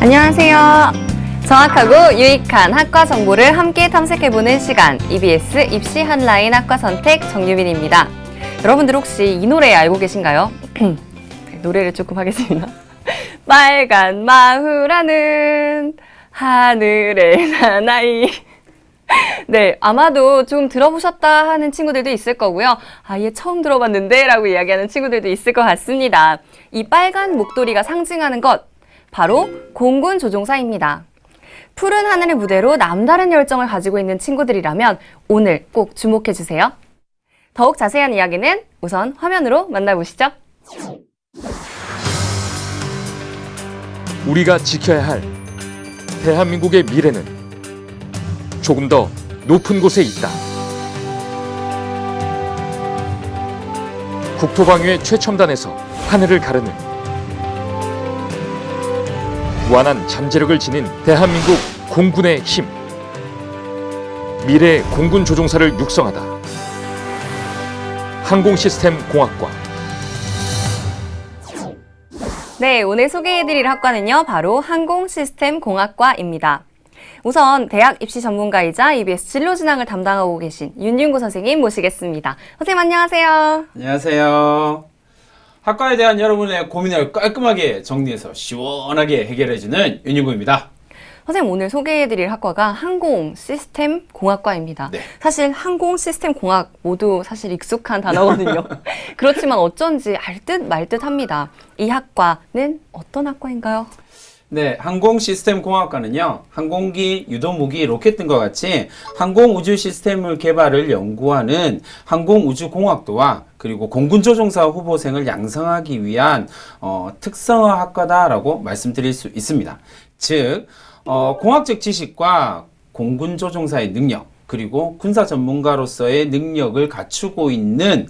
안녕하세요. 정확하고 유익한 학과 정보를 함께 탐색해보는 시간, EBS 입시 한라인 학과 선택 정유빈입니다. 여러분들 혹시 이 노래 알고 계신가요? 노래를 조금 하겠습니다. 빨간 마후라는 하늘의 사나이. 네, 아마도 좀 들어보셨다 하는 친구들도 있을 거고요. 아예 처음 들어봤는데 라고 이야기하는 친구들도 있을 것 같습니다. 이 빨간 목도리가 상징하는 것, 바로 공군 조종사입니다. 푸른 하늘의 무대로 남다른 열정을 가지고 있는 친구들이라면 오늘 꼭 주목해주세요. 더욱 자세한 이야기는 우선 화면으로 만나보시죠. 우리가 지켜야 할 대한민국의 미래는 조금 더 높은 곳에 있다. 국토방위의 최첨단에서 하늘을 가르는 무한한 잠재력을 지닌 대한민국 공군의 힘. 미래의 공군 조종사를 육성하다. 항공시스템공학과. 네, 오늘 소개해드릴 학과는요, 바로 항공시스템공학과입니다. 우선 대학 입시 전문가이자 EBS 진로진학을 담당하고 계신 윤윤구 선생님 모시겠습니다. 선생님 안녕하세요. 안녕하세요. 학과에 대한 여러분의 고민을 깔끔하게 정리해서 시원하게 해결해주는 윤윤구입니다. 선생님 오늘 소개해드릴 학과가 항공시스템공학과입니다. 네. 사실 항공시스템공학 모두 사실 익숙한 단어거든요. 그렇지만 어쩐지 알 듯 말 듯 합니다. 이 학과는 어떤 학과인가요? 네, 항공시스템공학과는요, 항공기, 유도무기, 로켓 등과 같이 항공우주 시스템을 개발을 연구하는 항공우주공학도와 그리고 공군조종사 후보생을 양성하기 위한 특성화 학과다라고 말씀드릴 수 있습니다. 즉, 공학적 지식과 공군조종사의 능력, 그리고 군사 전문가로서의 능력을 갖추고 있는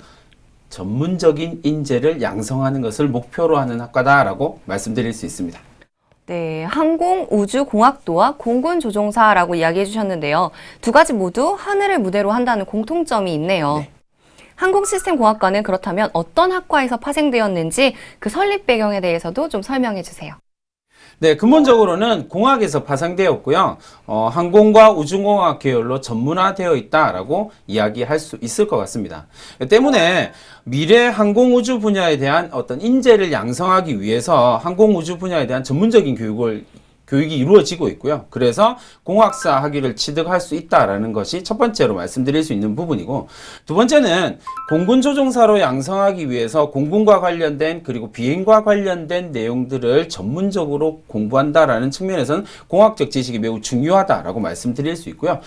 전문적인 인재를 양성하는 것을 목표로 하는 학과다라고 말씀드릴 수 있습니다. 네, 항공우주공학도와 공군조종사라고 이야기해 주셨는데요. 두 가지 모두 하늘을 무대로 한다는 공통점이 있네요. 네. 항공시스템공학과는 그렇다면 어떤 학과에서 파생되었는지 그 설립 배경에 대해서도 좀 설명해 주세요. 네, 근본적으로는 공학에서 파생되었고요. 항공과 우주공학 계열로 전문화되어 있다라고 이야기할 수 있을 것 같습니다. 때문에 미래 항공우주 분야에 대한 어떤 인재를 양성하기 위해서 항공우주 분야에 대한 전문적인 교육이 이루어지고 있고요. 그래서 공학사 학위를 취득할 수 있다라는 것이 첫 번째로 말씀드릴 수 있는 부분이고, 두 번째는 공군 조종사로 양성하기 위해서 공군과 관련된 그리고 비행과 관련된 내용들을 전문적으로 공부한다라는 측면에서는 공학적 지식이 매우 중요하다라고 말씀드릴 수 있고요.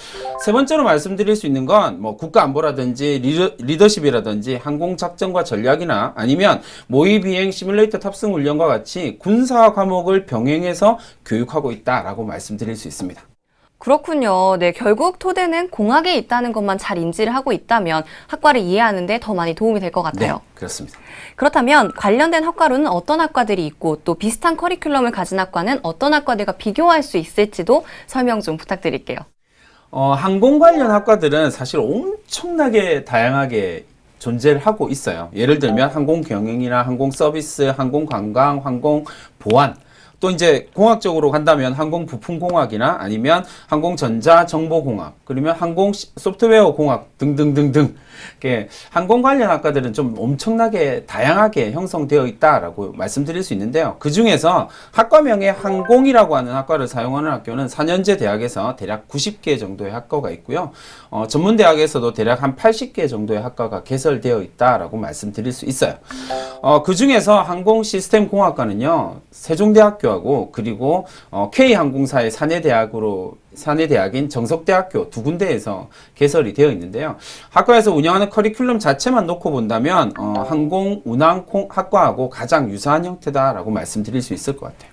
세 번째로 말씀드릴 수 있는 건 뭐 국가 안보라든지 리더십이라든지 항공 작전과 전략이나 아니면 모의 비행 시뮬레이터 탑승 훈련과 같이 군사 과목을 병행해서 교육하고 있다라고 말씀드릴 수 있습니다. 그렇군요. 네, 결국 토대는 공학에 있다는 것만 잘 인지를 하고 있다면 학과를 이해하는 데 더 많이 도움이 될 것 같아요. 네, 그렇습니다. 그렇다면 관련된 학과로는 어떤 학과들이 있고 또 비슷한 커리큘럼을 가진 학과는 어떤 학과들과 비교할 수 있을지도 설명 좀 부탁드릴게요. 항공 관련 학과들은 사실 엄청나게 다양하게 존재를 하고 있어요. 예를 들면 항공 경영이나 항공 서비스, 항공 관광, 항공 보안, 또 이제 공학적으로 간다면 항공 부품공학이나 아니면 항공 전자 정보공학, 그러면 항공 소프트웨어 공학 등등등등. 항공 관련 학과들은 좀 엄청나게 다양하게 형성되어 있다라고 말씀드릴 수 있는데요. 그 중에서 학과명에 항공이라고 하는 학과를 사용하는 학교는 4년제 대학에서 대략 90개 정도의 학과가 있고요. 전문대학에서도 대략 한 80개 정도의 학과가 개설되어 있다라고 말씀드릴 수 있어요. 그 중에서 항공시스템공학과는요, 세종대학교하고 그리고 K항공사의 사내대학인 정석대학교 두 군데에서 개설이 되어 있는데요. 학과에서 운영하는 커리큘럼 자체만 놓고 본다면 항공운항학과하고 가장 유사한 형태다라고 말씀드릴 수 있을 것 같아요.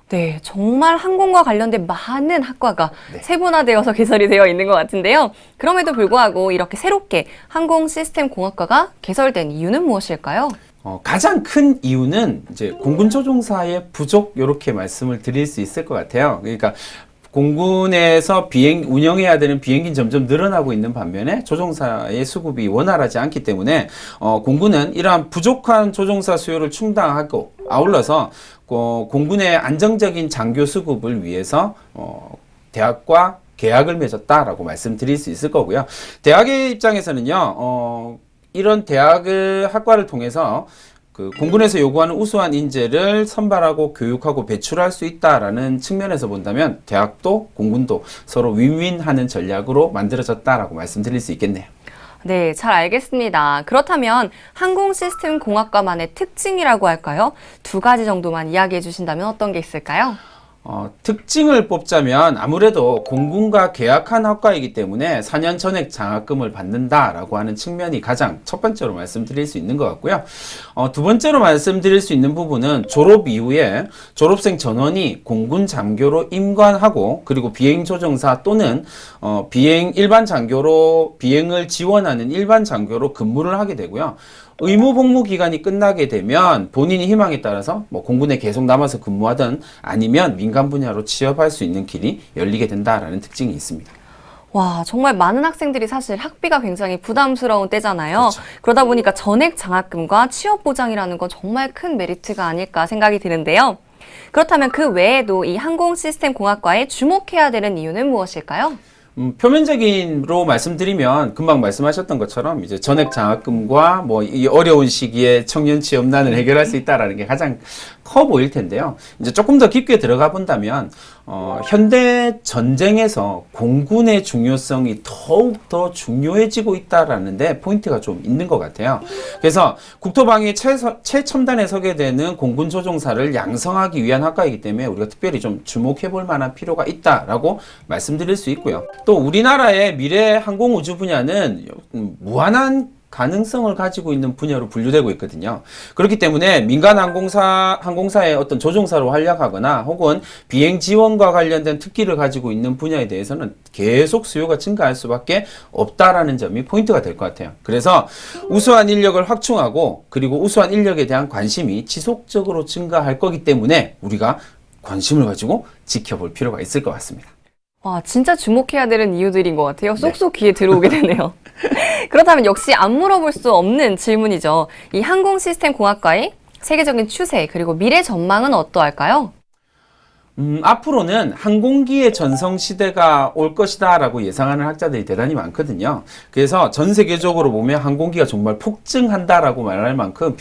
네, 정말 항공과 관련된 많은 학과가 네. 세분화되어서 개설이 되어 있는 것 같은데요. 그럼에도 불구하고 이렇게 새롭게 항공시스템공학과가 개설된 이유는 무엇일까요? 가장 큰 이유는 이제 공군조종사의 부족, 이렇게 말씀을 드릴 수 있을 것 같아요. 그러니까 공군에서 운영해야 되는 비행기는 점점 늘어나고 있는 반면에 조종사의 수급이 원활하지 않기 때문에 공군은 이러한 부족한 조종사 수요를 충당하고 아울러서 공군의 안정적인 장교 수급을 위해서 대학과 계약을 맺었다라고 말씀드릴 수 있을 거고요. 대학의 입장에서는요, 이런 학과를 통해서 그 공군에서 요구하는 우수한 인재를 선발하고 교육하고 배출할 수 있다라는 측면에서 본다면 대학도 공군도 서로 윈윈하는 전략으로 만들어졌다라고 말씀드릴 수 있겠네요. 네, 잘 알겠습니다. 그렇다면 항공시스템공학과만의 특징이라고 할까요? 두 가지 정도만 이야기해 주신다면 어떤 게 있을까요? 특징을 뽑자면 아무래도 공군과 계약한 학과이기 때문에 4년 전액 장학금을 받는다라고 하는 측면이 가장 첫 번째로 말씀드릴 수 있는 것 같고요. 두 번째로 말씀드릴 수 있는 부분은 졸업 이후에 졸업생 전원이 공군 장교로 임관하고 그리고 비행 조종사 또는 일반 장교로 비행을 지원하는 일반 장교로 근무를 하게 되고요. 의무 복무 기간이 끝나게 되면 본인이 희망에 따라서 뭐 공군에 계속 남아서 근무하든 아니면 민간 분야로 취업할 수 있는 길이 열리게 된다라는 특징이 있습니다. 와, 정말 많은 학생들이 사실 학비가 굉장히 부담스러운 때잖아요. 그렇죠. 그러다 보니까 전액 장학금과 취업 보장이라는 건 정말 큰 메리트가 아닐까 생각이 드는데요. 그렇다면 그 외에도 이 항공시스템공학과에 주목해야 되는 이유는 무엇일까요? 표면적인로 말씀드리면 금방 말씀하셨던 것처럼 이제 전액 장학금과 뭐 이 어려운 시기에 청년 취업난을 해결할 수 있다라는 게 가장 커 보일 텐데요. 이제 조금 더 깊게 들어가 본다면 현대 전쟁에서 공군의 중요성이 더욱 더 중요해지고 있다라는데 포인트가 좀 있는 것 같아요. 그래서 국토방위 최첨단에 서게 되는 공군 조종사를 양성하기 위한 학과이기 때문에 우리가 특별히 좀 주목해 볼 만한 필요가 있다라고 말씀드릴 수 있고요. 또 우리나라의 미래 항공우주 분야는 무한한 가능성을 가지고 있는 분야로 분류되고 있거든요. 그렇기 때문에 민간 항공사의 어떤 조종사로 활약하거나 혹은 비행 지원과 관련된 특기를 가지고 있는 분야에 대해서는 계속 수요가 증가할 수밖에 없다라는 점이 포인트가 될 것 같아요. 그래서 우수한 인력을 확충하고 그리고 우수한 인력에 대한 관심이 지속적으로 증가할 거기 때문에 우리가 관심을 가지고 지켜볼 필요가 있을 것 같습니다. 와, 진짜 주목해야 되는 이유들인 것 같아요. 쏙쏙 귀에 들어오게 되네요. 그렇다면 역시 안 물어볼 수 없는 질문이죠. 이 항공시스템공학과의 세계적인 추세 그리고 미래 전망은 어떠할까요? 앞으로는 항공기의 전성시대가 올 것이다 라고 예상하는 학자들이 대단히 많거든요. 그래서 전 세계적으로 보면 항공기가 정말 폭증한다라고 말할 만큼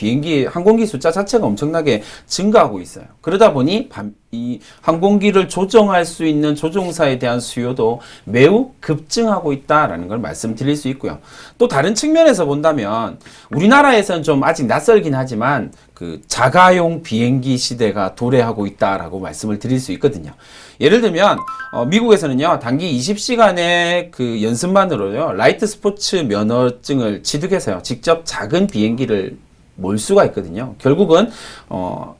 항공기 숫자 자체가 엄청나게 증가하고 있어요. 그러다 보니 이 항공기를 조정할 수 있는 조종사에 대한 수요도 매우 급증하고 있다라는 걸 말씀드릴 수 있고요. 또 다른 측면에서 본다면 우리나라에서는 좀 아직 낯설긴 하지만 그 자가용 비행기 시대가 도래하고 있다라고 말씀을 드릴 수 있거든요. 예를 들면 미국에서는요 단기 20시간의 그 연습만으로요 라이트 스포츠 면허증을 취득해서요 직접 작은 비행기를 몰 수가 있거든요. 결국은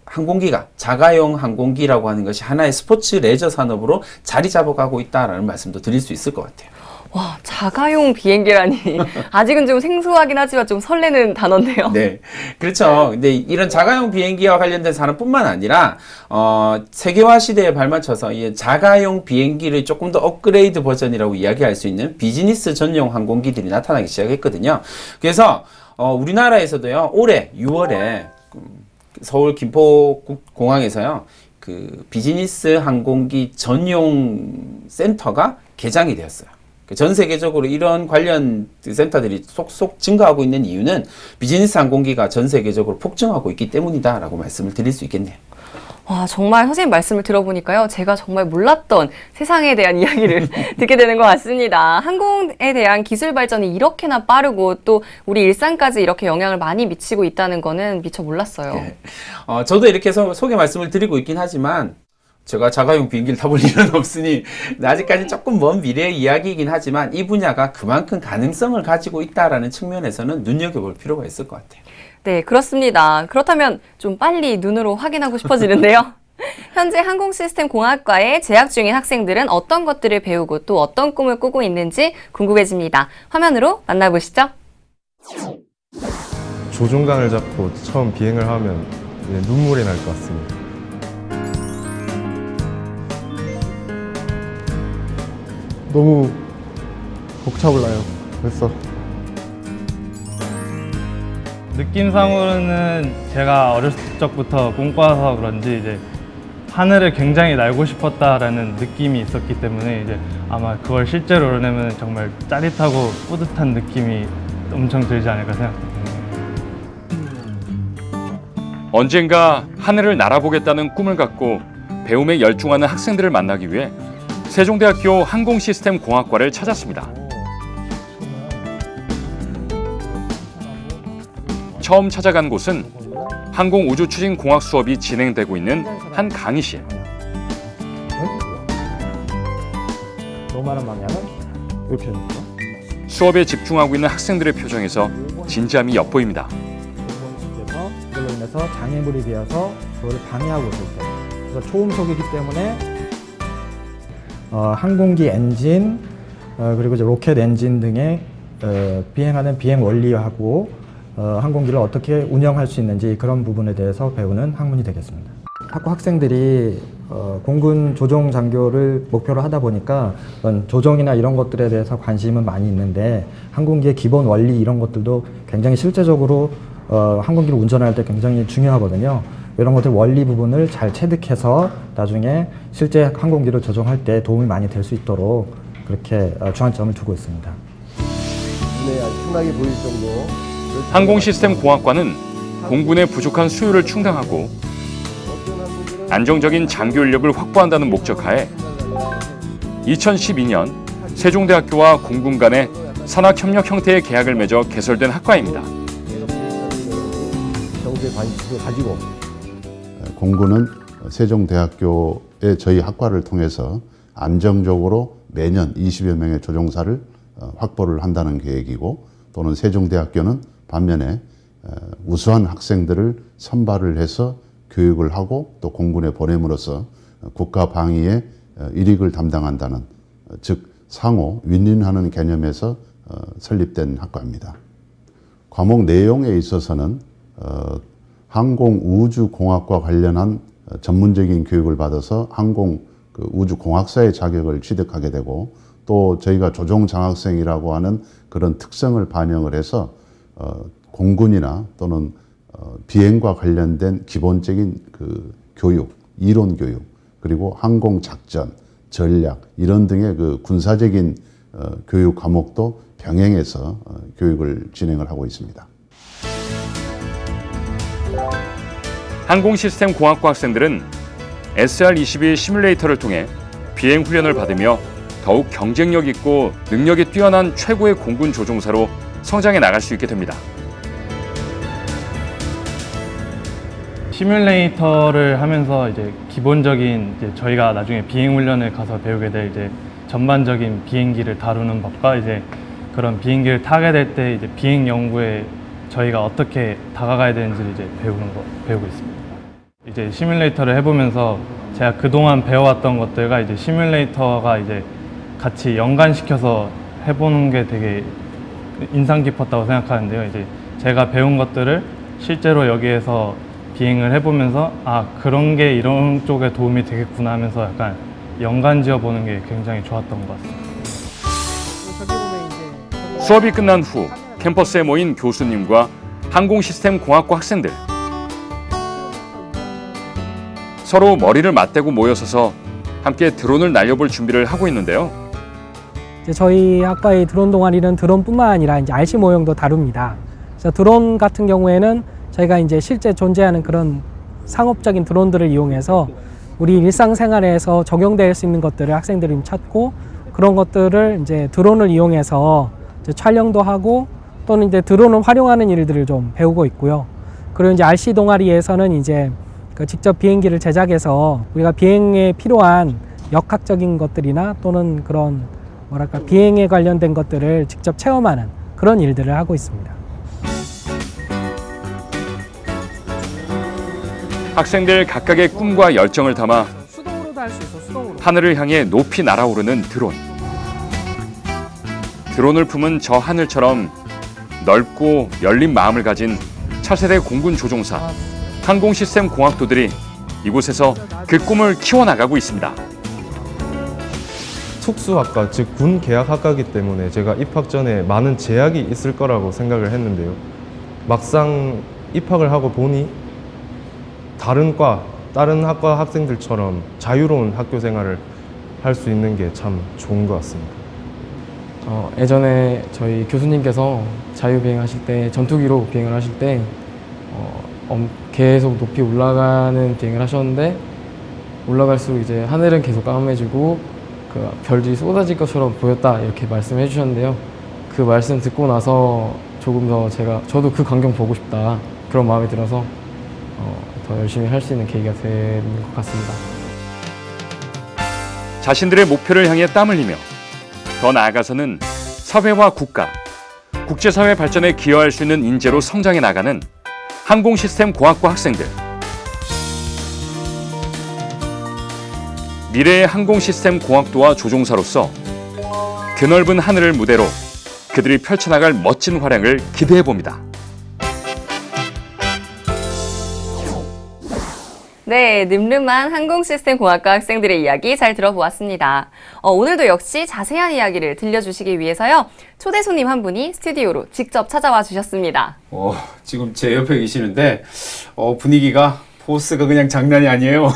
항공기가 자가용 항공기라고 하는 것이 하나의 스포츠 레저 산업으로 자리 잡아가고 있다라는 말씀도 드릴 수 있을 것 같아요. 와, 자가용 비행기라니. 아직은 좀 생소하긴 하지만 좀 설레는 단어인데요. 네. 그렇죠. 근데 이런 자가용 비행기와 관련된 산업뿐만 아니라, 세계화 시대에 발맞춰서 이 자가용 비행기를 조금 더 업그레이드 버전이라고 이야기할 수 있는 비즈니스 전용 항공기들이 나타나기 시작했거든요. 그래서, 우리나라에서도요, 올해 6월에 서울 김포공항에서요, 그 비즈니스 항공기 전용 센터가 개장이 되었어요. 전 세계적으로 이런 관련 센터들이 속속 증가하고 있는 이유는 비즈니스 항공기가 전 세계적으로 폭증하고 있기 때문이다라고 말씀을 드릴 수 있겠네요. 와, 정말 선생님 말씀을 들어보니까요. 제가 정말 몰랐던 세상에 대한 이야기를 듣게 되는 것 같습니다. 항공에 대한 기술 발전이 이렇게나 빠르고 또 우리 일상까지 이렇게 영향을 많이 미치고 있다는 거는 미처 몰랐어요. 네. 저도 이렇게 소개 말씀을 드리고 있긴 하지만 제가 자가용 비행기를 타볼 일은 없으니 아직까지 조금 먼 미래의 이야기이긴 하지만 이 분야가 그만큼 가능성을 가지고 있다라는 측면에서는 눈여겨볼 필요가 있을 것 같아요. 네, 그렇습니다. 그렇다면 좀 빨리 눈으로 확인하고 싶어지는데요. 현재 항공시스템공학과에 재학 중인 학생들은 어떤 것들을 배우고 또 어떤 꿈을 꾸고 있는지 궁금해집니다. 화면으로 만나보시죠. 조종강을 잡고 처음 비행을 하면 눈물이 날 것 같습니다. 너무 벅차올라요. 벌써. 느낌상으로는 제가 어렸을 적부터 꿈꿔서 그런지 이제 하늘을 굉장히 날고 싶었다라는 느낌이 있었기 때문에 이제 아마 그걸 실제로 이뤄내면 정말 짜릿하고 뿌듯한 느낌이 엄청 들지 않을까 생각합니다. 언젠가 하늘을 날아보겠다는 꿈을 갖고 배움에 열중하는 학생들을 만나기 위해 세종대학교 항공시스템공학과를 찾았습니다. 처음 찾아간 곳은 항공우주추진공학 수업이 진행되고 있는 한 강의실. 노말한 방향은 이렇게 되는 거. 수업에 집중하고 있는 학생들의 표정에서 진지함이 엿보입니다. 그래서 그걸로 인해서 장애물이 되어서 그걸 방해하고 있을 때. 그래서 초음속이기 때문에 항공기 엔진 그리고 이제 로켓 엔진 등의 비행하는 비행 원리하고 항공기를 어떻게 운영할 수 있는지 그런 부분에 대해서 배우는 학문이 되겠습니다. 학과 학생들이 공군 조종 장교를 목표로 하다 보니까 조종이나 이런 것들에 대해서 관심은 많이 있는데 항공기의 기본 원리 이런 것들도 굉장히 실제적으로 항공기를 운전할 때 굉장히 중요하거든요. 이런 것들 원리 부분을 잘 체득해서 나중에 실제 항공기를 조종할 때 도움이 많이 될 수 있도록 그렇게 주안점을 두고 있습니다. 눈에 아주 흔하게 보일 정도. 항공시스템공학과는 공군의 부족한 수요를 충당하고 안정적인 장교 인력을 확보한다는 목적하에 2012년 세종대학교와 공군 간의 산학협력 형태의 계약을 맺어 개설된 학과입니다. 경제 관심을 가지고 공군은 세종대학교의 저희 학과를 통해서 안정적으로 매년 20여 명의 조종사를 확보를 한다는 계획이고 또는 세종대학교는 반면에 우수한 학생들을 선발을 해서 교육을 하고 또 공군에 보냄으로써 국가 방위의 일익을 담당한다는 즉 상호 윈윈하는 개념에서 설립된 학과입니다. 과목 내용에 있어서는 항공우주공학과 관련한 전문적인 교육을 받아서 우주공학사의 자격을 취득하게 되고 또 저희가 조종장학생이라고 하는 그런 특성을 반영을 해서 공군이나 또는 비행과 관련된 기본적인 그 교육, 이론 교육, 그리고 항공작전, 전략 이런 등의 그 군사적인 교육 과목도 병행해서 교육을 진행을 하고 있습니다. 항공시스템공학과 학생들은 SR-22 시뮬레이터를 통해 비행 훈련을 받으며 더욱 경쟁력 있고 능력이 뛰어난 최고의 공군 조종사로 성장해 나갈 수 있게 됩니다. 시뮬레이터를 하면서 이제 기본적인 이제 저희가 나중에 비행 훈련을 가서 배우게 될 이제 전반적인 비행기를 다루는 법과 이제 그런 비행기를 타게 될 때 이제 비행 연구에 저희가 어떻게 다가가야 되는지를 이제 배우고 있습니다. 이제 시뮬레이터를 해보면서 제가 그동안 배워왔던 것들과 이제 시뮬레이터가 이제 같이 연관시켜서 해보는 게 되게 인상 깊었다고 생각하는데요. 이제 제가 배운 것들을 실제로 여기에서 비행을 해보면서 아 그런 게 이런 쪽에 도움이 되겠구나 하면서 약간 연관지어 보는 게 굉장히 좋았던 것 같습니다. 수업이 끝난 후 캠퍼스에 모인 교수님과 항공시스템공학과 학생들 서로 머리를 맞대고 모여서서 함께 드론을 날려볼 준비를 하고 있는데요. 이제 저희 학과의 드론 동아리는 드론뿐만 아니라 이제 RC 모형도 다룹니다. 그래서 드론 같은 경우에는 저희가 이제 실제 존재하는 그런 상업적인 드론들을 이용해서 우리 일상생활에서 적용될 수 있는 것들을 학생들이 찾고 그런 것들을 이제 드론을 이용해서 이제 촬영도 하고 또는 이제 드론을 활용하는 일들을 좀 배우고 있고요. 그리고 이제 RC 동아리에서는 이제 그 직접 비행기를 제작해서 우리가 비행에 필요한 역학적인 것들이나 또는 그런 뭐랄까 비행에 관련된 것들을 직접 체험하는 그런 일들을 하고 있습니다. 학생들 각각의 꿈과 열정을 담아 수동으로도 할 수 있어, 수동으로. 하늘을 향해 높이 날아오르는 드론. 드론을 품은 저 하늘처럼 넓고 열린 마음을 가진 차세대 공군 조종사, 항공시스템 공학도들이 이곳에서 그 꿈을 키워나가고 있습니다. 특수학과, 즉 군 계약학과이기 때문에 제가 입학 전에 많은 제약이 있을 거라고 생각을 했는데요. 막상 입학을 하고 보니 다른 학과 학생들처럼 자유로운 학교 생활을 할 수 있는 게 참 좋은 것 같습니다. 예전에 저희 교수님께서 자유비행하실 때, 전투기로 비행을 하실 때 계속 높이 올라가는 비행을 하셨는데, 올라갈수록 이제 하늘은 계속 까매지고 그 별들이 쏟아질 것처럼 보였다, 이렇게 말씀해 주셨는데요. 그 말씀 듣고 나서 조금 더 저도 그 광경 보고 싶다, 그런 마음이 들어서 더 열심히 할 수 있는 계기가 된 것 같습니다. 자신들의 목표를 향해 땀 흘리며 더 나아가서는 사회와 국가, 국제사회 발전에 기여할 수 있는 인재로 성장해 나가는 항공시스템공학과 학생들. 미래의 항공시스템공학도와 조종사로서 그넓은 하늘을 무대로 그들이 펼쳐나갈 멋진 활약을 기대해봅니다. 네, 늠름한 항공시스템공학과 학생들의 이야기 잘 들어보았습니다. 오늘도 역시 자세한 이야기를 들려주시기 위해서요. 초대 손님 한 분이 스튜디오로 직접 찾아와 주셨습니다. 지금 제 옆에 계시는데 분위기가 포스가 그냥 장난이 아니에요.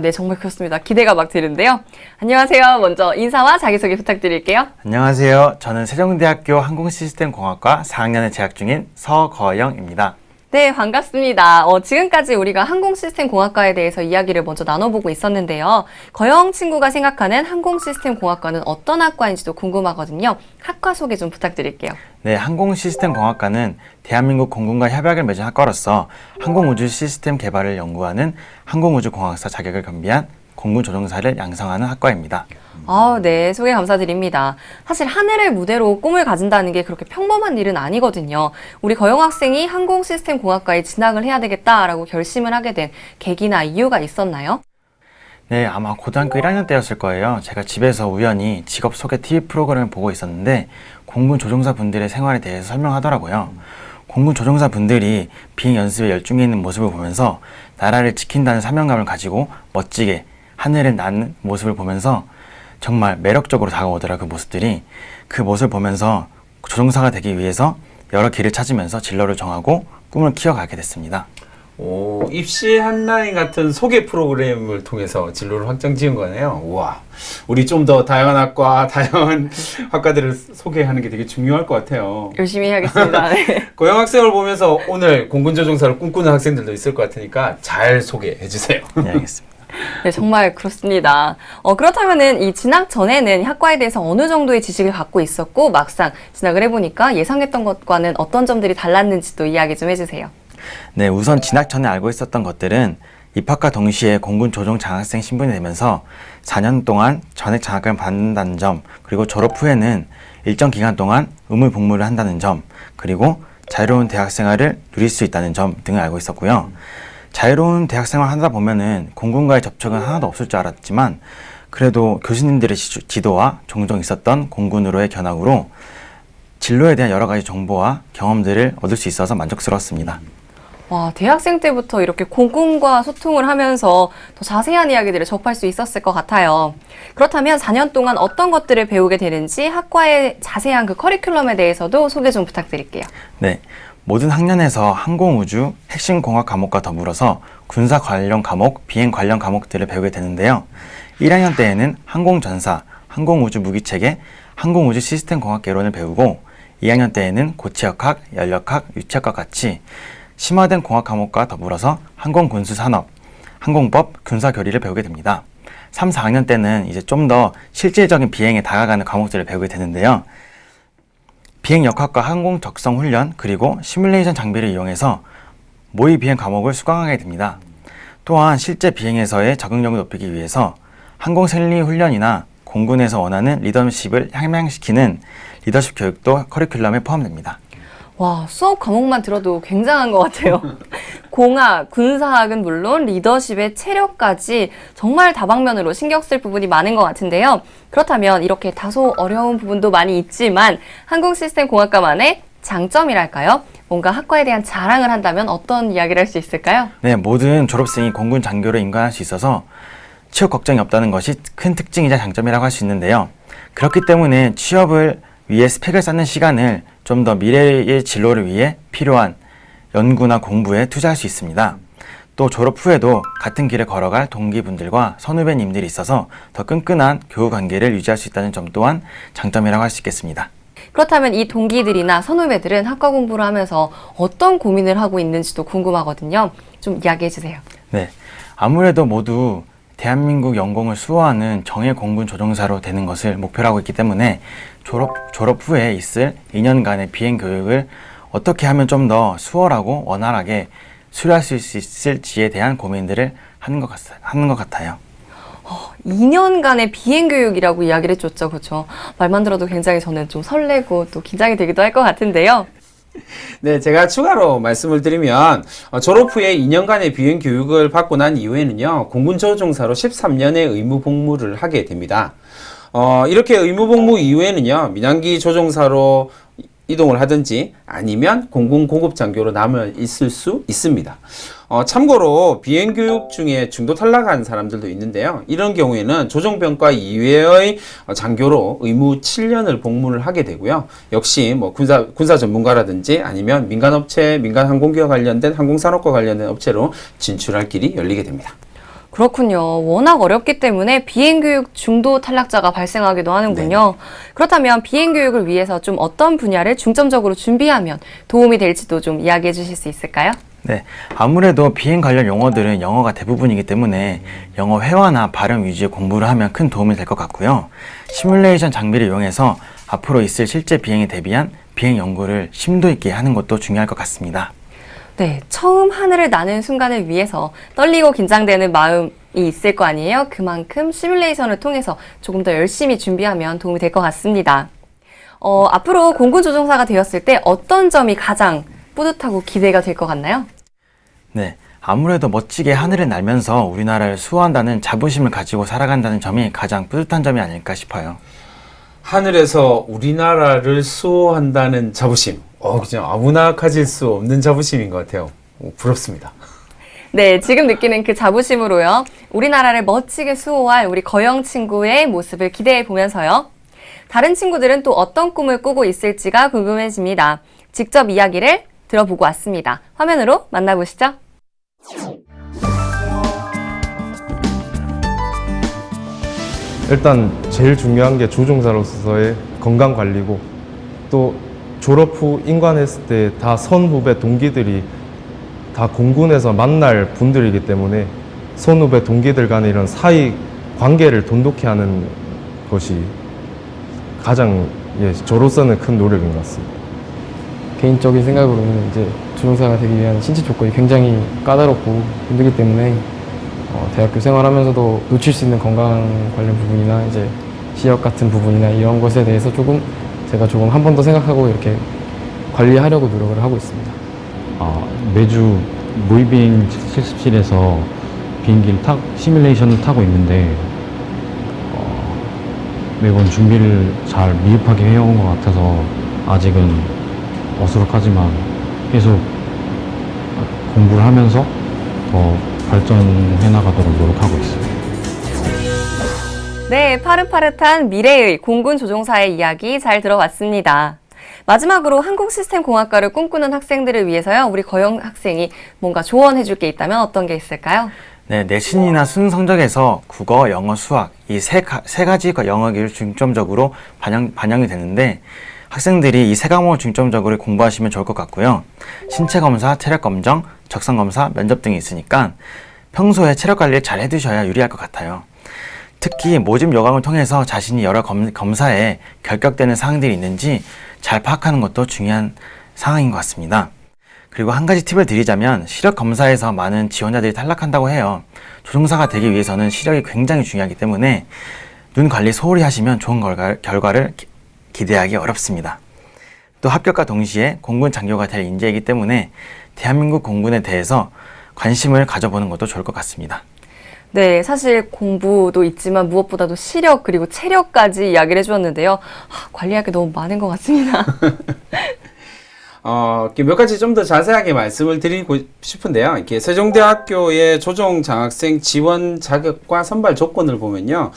네, 정말 그렇습니다. 기대가 막 되는데요. 안녕하세요. 먼저 인사와 자기소개 부탁드릴게요. 안녕하세요. 저는 세종대학교 항공시스템공학과 4학년에 재학 중인 서거영입니다. 네, 반갑습니다. 지금까지 우리가 항공시스템공학과에 대해서 이야기를 먼저 나눠보고 있었는데요. 거영 친구가 생각하는 항공시스템공학과는 어떤 학과인지도 궁금하거든요. 학과 소개 좀 부탁드릴게요. 네, 항공시스템공학과는 대한민국 공군과 협약을 맺은 학과로서 항공우주 시스템 개발을 연구하는 항공우주공학사 자격을 겸비한 공군 조종사를 양성하는 학과입니다. 네, 소개 감사드립니다. 사실 하늘을 무대로 꿈을 가진다는 게 그렇게 평범한 일은 아니거든요. 우리 거영 학생이 항공시스템공학과에 진학을 해야 되겠다라고 결심을 하게 된 계기나 이유가 있었나요? 네, 아마 고등학교 1학년 때였을 거예요. 제가 집에서 우연히 직업 소개 TV 프로그램을 보고 있었는데 공군 조종사 분들의 생활에 대해서 설명하더라고요. 공군 조종사 분들이 비행 연습에 열중해 있는 모습을 보면서 나라를 지킨다는 사명감을 가지고 멋지게 하늘을 나는 모습을 보면서 정말 매력적으로 다가오더라. 그 모습들이. 그 모습을 보면서 조종사가 되기 위해서 여러 길을 찾으면서 진로를 정하고 꿈을 키워가게 됐습니다. 입시 한라인 같은 소개 프로그램을 통해서 진로를 확정 지은 거네요. 우와, 우리 좀 더 다양한 학과, 다양한 학과들을 소개하는 게 되게 중요할 것 같아요. 열심히 해야겠습니다. 네. 고영 학생을 보면서 오늘 공군조종사를 꿈꾸는 학생들도 있을 것 같으니까 잘 소개해 주세요. 네, 알겠습니다. 네, 정말 그렇습니다. 그렇다면은 이 진학 전에는 학과에 대해서 어느 정도의 지식을 갖고 있었고 막상 진학을 해보니까 예상했던 것과는 어떤 점들이 달랐는지도 이야기 좀 해주세요. 네, 우선 진학 전에 알고 있었던 것들은 입학과 동시에 공군 조종 장학생 신분이 되면서 4년 동안 전액 장학금을 받는다는 점, 그리고 졸업 후에는 일정 기간 동안 의무복무를 한다는 점, 그리고 자유로운 대학생활을 누릴 수 있다는 점 등을 알고 있었고요. 자유로운 대학생활을 하다 보면은 공군과의 접촉은 하나도 없을 줄 알았지만 그래도 교수님들의 지도와 종종 있었던 공군으로의 견학으로 진로에 대한 여러 가지 정보와 경험들을 얻을 수 있어서 만족스러웠습니다. 와, 대학생 때부터 이렇게 공군과 소통을 하면서 더 자세한 이야기들을 접할 수 있었을 것 같아요. 그렇다면 4년 동안 어떤 것들을 배우게 되는지 학과의 자세한 그 커리큘럼에 대해서도 소개 좀 부탁드릴게요. 네, 모든 학년에서 항공우주 핵심 공학 과목과 더불어서 군사 관련 과목, 비행 관련 과목들을 배우게 되는데요. 1학년 때에는 항공전사, 항공우주 무기체계, 항공우주 시스템 공학 개론을 배우고 2학년 때에는 고체역학, 연력학, 유체역과 같이 심화된 공학 과목과 더불어서 항공군수산업, 항공법, 군사교리를 배우게 됩니다. 3, 4학년 때는 이제 좀 더 실질적인 비행에 다가가는 과목들을 배우게 되는데요. 비행역학과 항공적성훈련, 그리고 시뮬레이션 장비를 이용해서 모의 비행 과목을 수강하게 됩니다. 또한 실제 비행에서의 적응력을 높이기 위해서 항공생리 훈련이나 공군에서 원하는 리더십을 향상시키는 리더십 교육도 커리큘럼에 포함됩니다. 와, 수업 과목만 들어도 굉장한 것 같아요. 공학, 군사학은 물론 리더십의 체력까지 정말 다방면으로 신경 쓸 부분이 많은 것 같은데요. 그렇다면 이렇게 다소 어려운 부분도 많이 있지만 항공시스템공학과만의 장점이랄까요? 뭔가 학과에 대한 자랑을 한다면 어떤 이야기를 할 수 있을까요? 네, 모든 졸업생이 공군 장교를 임관할 수 있어서 취업 걱정이 없다는 것이 큰 특징이자 장점이라고 할 수 있는데요. 그렇기 때문에 취업을 위해 스펙을 쌓는 시간을 좀 더 미래의 진로를 위해 필요한 연구나 공부에 투자할 수 있습니다. 또 졸업 후에도 같은 길을 걸어갈 동기분들과 선후배님들이 있어서 더 끈끈한 교우 관계를 유지할 수 있다는 점 또한 장점이라고 할 수 있겠습니다. 그렇다면 이 동기들이나 선후배들은 학과 공부를 하면서 어떤 고민을 하고 있는지도 궁금하거든요. 좀 이야기해 주세요. 네, 아무래도 모두 대한민국 연공을 수호하는 정예 공군 조종사로 되는 것을 목표로 하고 있기 때문에 졸업 후에 있을 2년간의 비행 교육을 어떻게 하면 좀 더 수월하고 원활하게 수료할 수 있을지에 대한 고민들을 하는 것 같아요. 2년간의 비행 교육이라고 이야기를 해줬죠, 그렇죠? 말만 들어도 굉장히 저는 좀 설레고 또 긴장이 되기도 할 것 같은데요. 네, 제가 추가로 말씀을 드리면 졸업 후에 2년간의 비행 교육을 받고 난 이후에는요, 공군 조종사로 13년의 의무 복무를 하게 됩니다. 이렇게 의무 복무 이후에는요, 민항기 조종사로 이동을 하든지 아니면 공군 고급 장교로 남아 있을 수 있습니다. 참고로 비행 교육 중에 중도 탈락한 사람들도 있는데요. 이런 경우에는 조종병과 이외의 장교로 의무 7년을 복무를 하게 되고요. 역시 뭐 군사 전문가라든지 아니면 민간업체, 민간항공기와 관련된 항공산업과 관련된 업체로 진출할 길이 열리게 됩니다. 그렇군요. 워낙 어렵기 때문에 비행교육 중도 탈락자가 발생하기도 하는군요. 네. 그렇다면 비행교육을 위해서 좀 어떤 분야를 중점적으로 준비하면 도움이 될지도 좀 이야기해 주실 수 있을까요? 네, 아무래도 비행 관련 용어들은 영어가 대부분이기 때문에 영어 회화나 발음 위주의 공부를 하면 큰 도움이 될 것 같고요. 시뮬레이션 장비를 이용해서 앞으로 있을 실제 비행에 대비한 비행 연구를 심도 있게 하는 것도 중요할 것 같습니다. 네, 처음 하늘을 나는 순간을 위해서 떨리고 긴장되는 마음이 있을 거 아니에요? 그만큼 시뮬레이션을 통해서 조금 더 열심히 준비하면 도움이 될 것 같습니다. 앞으로 공군 조종사가 되었을 때 어떤 점이 가장 뿌듯하고 기대가 될 것 같나요? 네, 아무래도 멋지게 하늘을 날면서 우리나라를 수호한다는 자부심을 가지고 살아간다는 점이 가장 뿌듯한 점이 아닐까 싶어요. 하늘에서 우리나라를 수호한다는 자부심. 그냥 아무나 가질 수 없는 자부심인 것 같아요. 부럽습니다. 네, 지금 느끼는 그 자부심으로요. 우리나라를 멋지게 수호할 우리 거영 친구의 모습을 기대해 보면서요. 다른 친구들은 또 어떤 꿈을 꾸고 있을지가 궁금해집니다. 직접 이야기를 들어보고 왔습니다. 화면으로 만나보시죠. 일단 제일 중요한 게 조종사로서의 건강 관리고, 또 졸업 후 인관했을 때 다 선후배 동기들이 다 공군에서 만날 분들이기 때문에 선후배 동기들 간의 이런 사이 관계를 돈독히 하는 것이 가장 저로서는 큰 노력인 것 같습니다. 개인적인 생각으로는 이제 조종사가 되기 위한 신체 조건이 굉장히 까다롭고 힘들기 때문에 대학교 생활하면서도 놓칠 수 있는 건강 관련 부분이나 이제 시력 같은 부분이나 이런 것에 대해서 제가 조금 한 번 더 생각하고 이렇게 관리하려고 노력을 하고 있습니다. 매주 모의비행 실습실에서 비행기를 시뮬레이션을 타고 있는데 매번 준비를 잘 미흡하게 해온 것 같아서 아직은 어수룩하지만 계속 공부를 하면서 더 발전해 나가도록 노력하고 있습니다. 네, 파릇파릇한 미래의 공군 조종사의 이야기 잘 들어봤습니다. 마지막으로 항공시스템공학과를 꿈꾸는 학생들을 위해서요, 우리 거영 학생이 뭔가 조언해 줄 게 있다면 어떤 게 있을까요? 네, 내신이나 수능 성적에서 국어, 영어, 수학 이 세 가지 영역을 중점적으로 반영이 되는데 학생들이 이 세 과목을 중점적으로 공부하시면 좋을 것 같고요. 신체 검사, 체력 검정, 적성 검사, 면접 등이 있으니까 평소에 체력 관리를 잘 해두셔야 유리할 것 같아요. 특히 모집 요강을 통해서 자신이 여러 검사에 결격되는 사항들이 있는지 잘 파악하는 것도 중요한 상황인 것 같습니다. 그리고 한 가지 팁을 드리자면 시력 검사에서 많은 지원자들이 탈락한다고 해요. 조종사가 되기 위해서는 시력이 굉장히 중요하기 때문에 눈 관리 소홀히 하시면 좋은 결과를 기대하기 어렵습니다. 또 합격과 동시에 공군 장교가 될 인재이기 때문에 대한민국 공군에 대해서 관심을 가져보는 것도 좋을 것 같습니다. 네, 사실 공부도 있지만 무엇보다도 시력 그리고 체력까지 이야기를 해주었는데요. 관리할 게 너무 많은 것 같습니다. 몇 가지 좀 더 자세하게 말씀을 드리고 싶은데요. 이렇게 세종대학교의 조종장학생 지원 자격과 선발 조건을 보면요.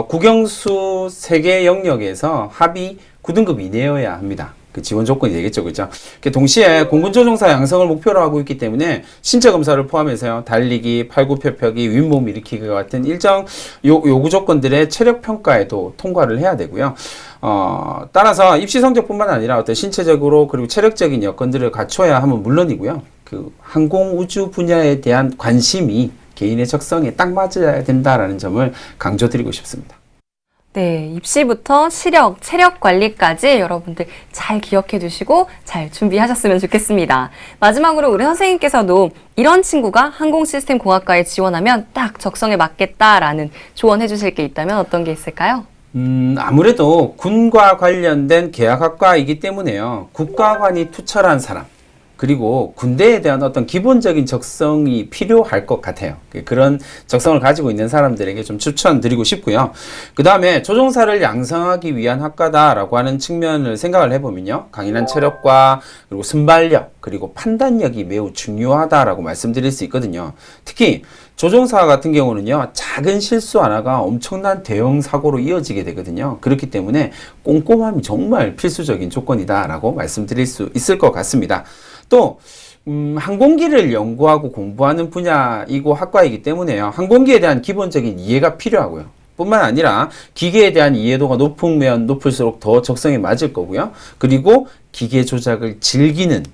국영수 3개 영역에서 합이 9등급 이내여야 합니다. 그 지원 조건이 되겠죠. 그죠? 동시에 공군조종사 양성을 목표로 하고 있기 때문에 신체 검사를 포함해서요. 달리기, 팔굽혀펴기, 윗몸 일으키기 같은 일정 요구 조건들의 체력 평가에도 통과를 해야 되고요. 따라서 입시 성적뿐만 아니라 어떤 신체적으로 그리고 체력적인 여건들을 갖춰야 하면 물론이고요. 그 항공 우주 분야에 대한 관심이 개인의 적성에 딱 맞아야 된다라는 점을 강조드리고 싶습니다. 네, 입시부터 시력, 체력 관리까지 여러분들 잘 기억해 두시고 잘 준비하셨으면 좋겠습니다. 마지막으로 우리 선생님께서도 이런 친구가 항공시스템공학과에 지원하면 딱 적성에 맞겠다라는 조언해 주실 게 있다면 어떤 게 있을까요? 아무래도 군과 관련된 계약학과이기 때문에요. 국가관이 투철한 사람, 그리고 군대에 대한 어떤 기본적인 적성이 필요할 것 같아요. 그런 적성을 가지고 있는 사람들에게 좀 추천드리고 싶고요. 그 다음에 조종사를 양성하기 위한 학과다라고 하는 측면을 생각을 해보면요. 강인한 체력과 그리고 순발력, 그리고 판단력이 매우 중요하다라고 말씀드릴 수 있거든요. 특히 조종사 같은 경우는요, 작은 실수 하나가 엄청난 대형 사고로 이어지게 되거든요. 그렇기 때문에 꼼꼼함이 정말 필수적인 조건이다라고 말씀드릴 수 있을 것 같습니다. 또 항공기를 연구하고 공부하는 분야이고 학과이기 때문에요. 항공기에 대한 기본적인 이해가 필요하고요. 뿐만 아니라 기계에 대한 이해도가 높으면 높을수록 더 적성에 맞을 거고요. 그리고 기계 조작을 즐기는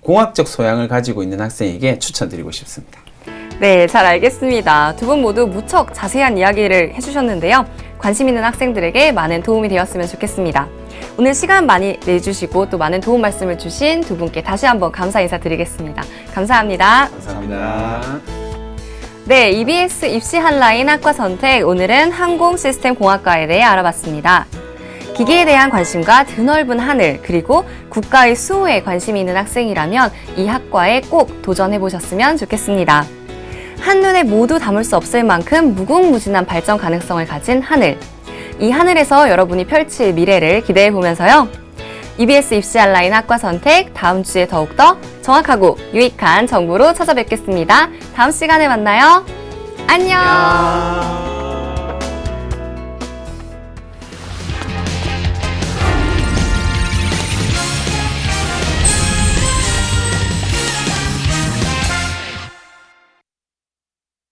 공학적 소양을 가지고 있는 학생에게 추천드리고 싶습니다. 네, 잘 알겠습니다. 두 분 모두 무척 자세한 이야기를 해주셨는데요. 관심 있는 학생들에게 많은 도움이 되었으면 좋겠습니다. 오늘 시간 많이 내주시고 또 많은 도움 말씀을 주신 두 분께 다시 한번 감사 인사드리겠습니다. 감사합니다. 감사합니다. 네, EBS 입시 한라인 학과 선택, 오늘은 항공시스템공학과에 대해 알아봤습니다. 기계에 대한 관심과 드넓은 하늘, 그리고 국가의 수호에 관심이 있는 학생이라면 이 학과에 꼭 도전해보셨으면 좋겠습니다. 한눈에 모두 담을 수 없을 만큼 무궁무진한 발전 가능성을 가진 하늘. 이 하늘에서 여러분이 펼칠 미래를 기대해보면서요. EBS 입시 한라인 학과 선택, 다음 주에 더욱더 정확하고 유익한 정보로 찾아뵙겠습니다. 다음 시간에 만나요. 안녕.